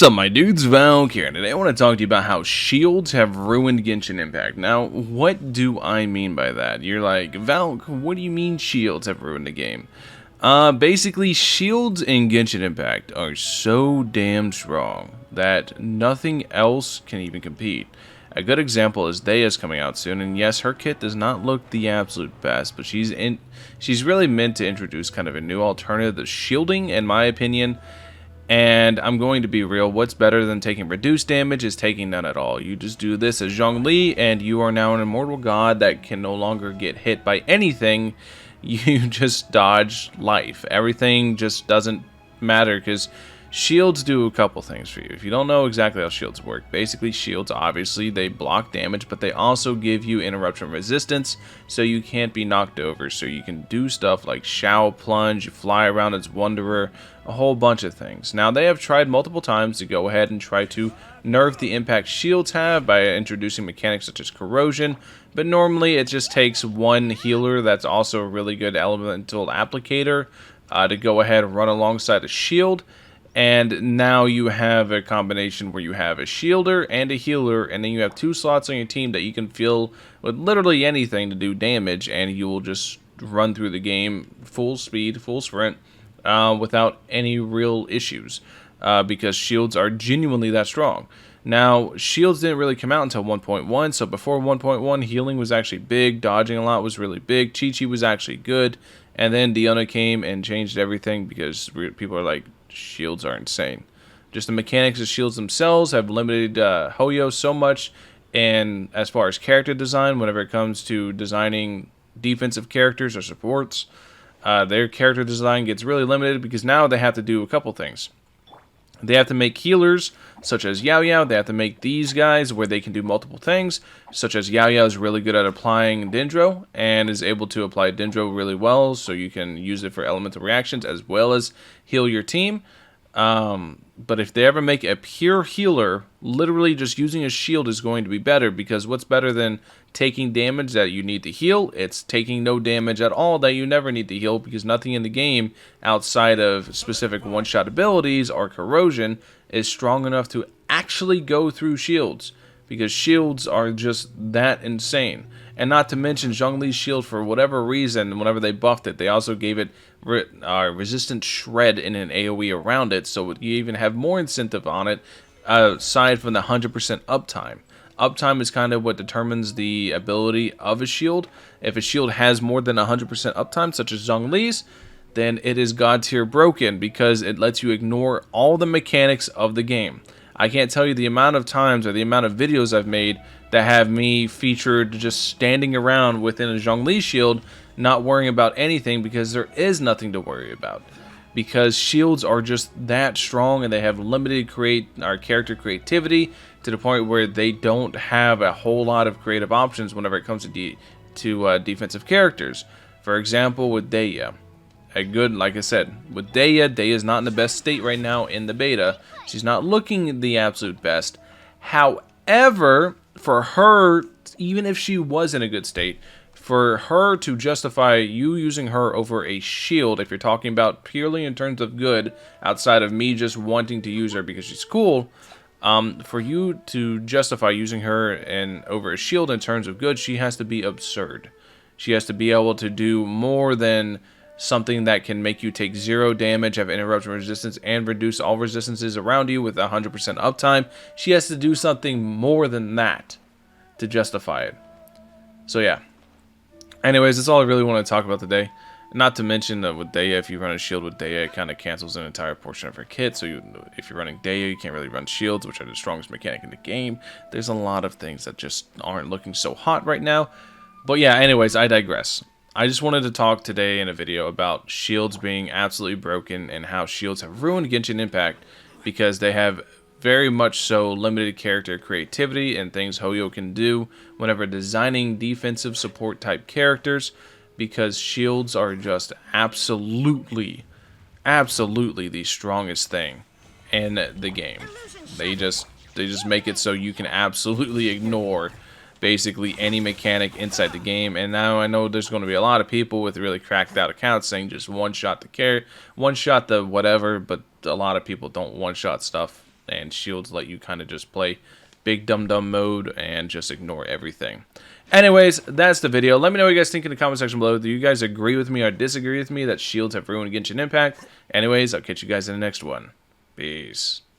What's up, my dudes? Valkyrja, and today I want to talk to you about how shields have ruined Genshin Impact. Now, what do I mean by that? You're like, Valk, what do you mean shields have ruined the game? Basically, shields in Genshin Impact are so damn strong that nothing else can even compete. A good example is Daya's coming out soon, and yes, her kit does not look the absolute best, but she's really meant to introduce kind of a new alternative to shielding, in my opinion. And I'm going to be real, what's better than taking reduced damage is taking none at all. You just do this as Zhongli, and you are now an immortal god that can no longer get hit by anything. You just dodge life. Everything just doesn't matter, because shields do a couple things for you. If you don't know exactly how shields work, basically shields, obviously, they block damage, but they also give you interruption resistance, so you can't be knocked over. So you can do stuff like Shao Plunge, you fly around as Wanderer, a whole bunch of things. Now, they have tried multiple times to go ahead and try to nerf the impact shields have by introducing mechanics such as corrosion, but normally it just takes one healer that's also a really good elemental applicator to go ahead and run alongside a shield. And now you have a combination where you have a shielder and a healer, and then you have two slots on your team that you can fill with literally anything to do damage, and you will just run through the game full speed, full sprint, without any real issues, because shields are genuinely that strong. Now, shields didn't really come out until 1.1, so before 1.1, healing was actually big, dodging a lot was really big, Chi-Chi was actually good, and then Diona came and changed everything because people are like, shields are insane. Just the mechanics of shields themselves have limited Hoyo so much, and as far as character design, whenever it comes to designing defensive characters or supports, their character design gets really limited because now they have to do a couple things. They have to make healers, such as Yao Yao. They have to make these guys where they can do multiple things, such as Yao Yao is really good at applying Dendro, and is able to apply Dendro really well, so you can use it for elemental reactions, as well as heal your team. But if they ever make a pure healer, literally just using a shield is going to be better, because what's better than taking damage that you need to heal? It's taking no damage at all that you never need to heal, because nothing in the game outside of specific one-shot abilities or corrosion is strong enough to actually go through shields, because shields are just that insane. And not to mention Zhongli's shield, for whatever reason, whenever they buffed it, they also gave it resistant shred in an AoE around it, so you even have more incentive on it, aside from the 100% uptime. Uptime is kind of what determines the ability of a shield. If a shield has more than 100% uptime, such as Zhongli's, then it is god tier broken, because it lets you ignore all the mechanics of the game. I can't tell you the amount of times or the amount of videos I've made that have me featured just standing around within a Zhongli shield, not worrying about anything, because there is nothing to worry about. Because shields are just that strong, and they have limited character creativity to the point where they don't have a whole lot of creative options whenever it comes to defensive characters. For example, with Daya. Like I said, with Daya is not in the best state right now in the beta. She's not looking the absolute best. However, for her, even if she was in a good state, for her to justify you using her over a shield, if you're talking about purely in terms of good, outside of me just wanting to use her because she's cool, for you to justify using her over a shield in terms of good, she has to be absurd. She has to be able to do more than something that can make you take 0 damage, have interruption resistance, and reduce all resistances around you with 100% uptime. She has to do something more than that to justify it. So yeah. Anyways, that's all I really want to talk about today. Not to mention that with Daya, if you run a shield with Daya, it kind of cancels an entire portion of her kit. So if you're running Daya, you can't really run shields, which are the strongest mechanic in the game. There's a lot of things that just aren't looking so hot right now. But yeah, anyways, I digress. I just wanted to talk today in a video about shields being absolutely broken and how shields have ruined Genshin Impact, because they have very much so limited character creativity and things Hoyo can do whenever designing defensive support type characters, because shields are just absolutely the strongest thing in the game. They just make it so you can absolutely ignore basically any mechanic inside the game. And now I know there's going to be a lot of people with really cracked out accounts saying just one shot the whatever, but a lot of people don't one shot stuff and shields let you kind of just play big dumb mode and just ignore everything. Anyways, that's the video. Let me know what you guys think in the comment section below. Do you guys agree with me or disagree with me that shields have ruined Genshin Impact? Anyways, I'll catch you guys in the next one. Peace.